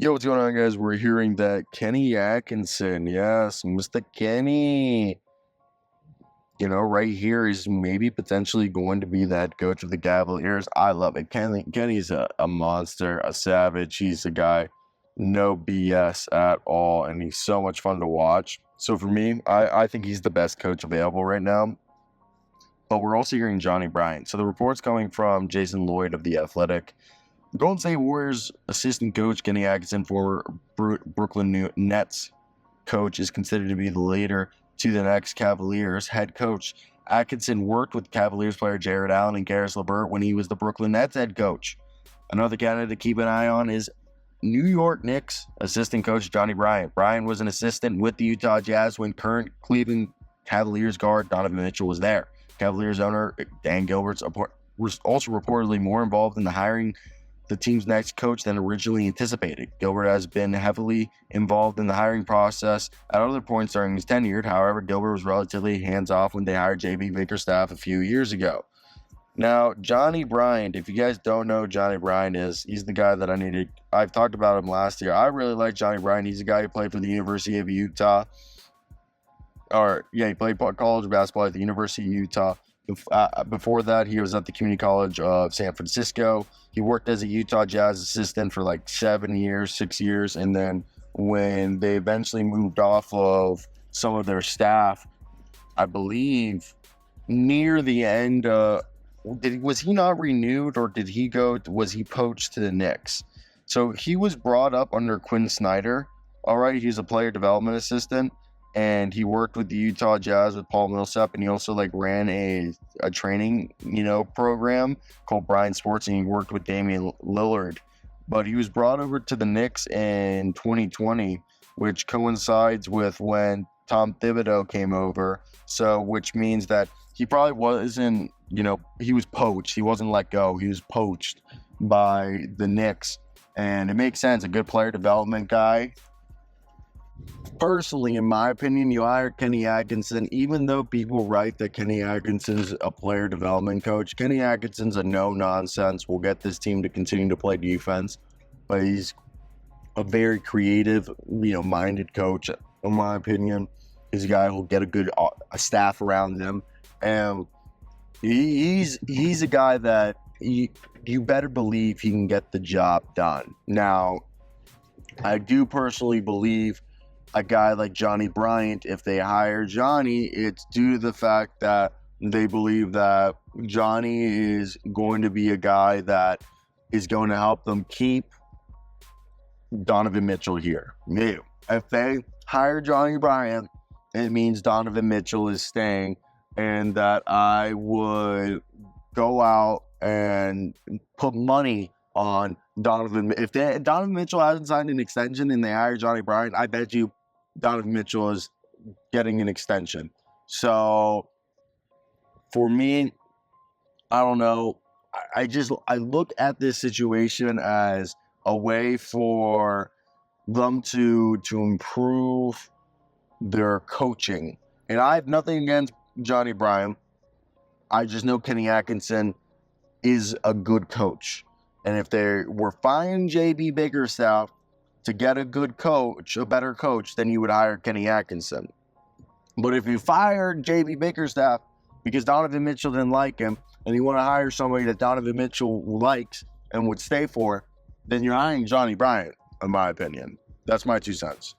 Yo, what's going on, guys? We're hearing that Kenny Atkinson, yes, Mr. Kenny, right here is maybe potentially going to be that coach of the Cavaliers. I love it. Kenny's a monster, a savage. He's a guy, no BS at all, and he's so much fun to watch. So for me, I think he's the best coach available right now. But we're also hearing Johnnie Bryant. So the report's coming from Jason Lloyd of The Athletic. Golden State Warriors assistant coach Kenny Atkinson, former Brooklyn Nets coach, is considered to be the leader to the next Cavaliers head coach. Atkinson worked with Cavaliers player Jared Allen and Karis LeVert when he was the Brooklyn Nets head coach. Another candidate to keep an eye on is New York Knicks assistant coach Johnnie Bryant. Bryant was an assistant with the Utah Jazz when current Cleveland Cavaliers guard Donovan Mitchell was there. Cavaliers owner Dan Gilbert was also reportedly more involved in the hiring the team's next coach than originally anticipated. Gilbert has been heavily involved in the hiring process at other points during his tenure. However, Gilbert was relatively hands-off when they hired J.B. Bickerstaff a few years ago. Now, Johnnie Bryant, if you guys don't know who Johnnie Bryant is, he's the guy that I've talked about him last year. I really like Johnnie Bryant. He's a guy who played for the University of Utah. He played college basketball at the University of Utah. Before that, he was at the Community College of San Francisco. He worked as a Utah Jazz assistant for like 6 years. And then when they eventually moved off of some of their staff, I believe near the end, was he not renewed, or was he poached to the Knicks? So he was brought up under Quinn Snyder. All right, he's a player development assistant. And he worked with the Utah Jazz with Paul Millsap, and he also ran a training, program called Bryant Sports, and he worked with Damian Lillard. But he was brought over to the Knicks in 2020, which coincides with when Tom Thibodeau came over. So, which means that he probably wasn't, he was poached. He wasn't let go. He was poached by the Knicks, and it makes sense. A good player development guy. Personally, in my opinion, you hire Kenny Atkinson, even though people write that Kenny Atkinson's a player development coach. Kenny Atkinson's a no-nonsense, will get this team to continue to play defense, but he's a very creative, minded coach, in my opinion. He's a guy who'll get a staff around him, and he's a guy that you better believe he can get the job done. Now, I do personally believe a guy like Johnnie Bryant, if they hire Johnny, it's due to the fact that they believe that Johnny is going to be a guy that is going to help them keep Donovan Mitchell here. If they hire Johnnie Bryant, it means Donovan Mitchell is staying, and that I would go out and put money on Donovan. If Donovan Mitchell hasn't signed an extension and they hire Johnnie Bryant, I bet you Donovan Mitchell is getting an extension. So for me, I don't know. I look at this situation as a way for them to improve their coaching. And I have nothing against Johnnie Bryant. I just know Kenny Atkinson is a good coach. And if they were firing J.B. Bickerstaff to get a good coach, a better coach, then you would hire Kenny Atkinson. But if you fired J.B. Bickerstaff because Donovan Mitchell didn't like him, and you want to hire somebody that Donovan Mitchell likes and would stay for, then you're hiring Johnnie Bryant, in my opinion. That's my 2 cents.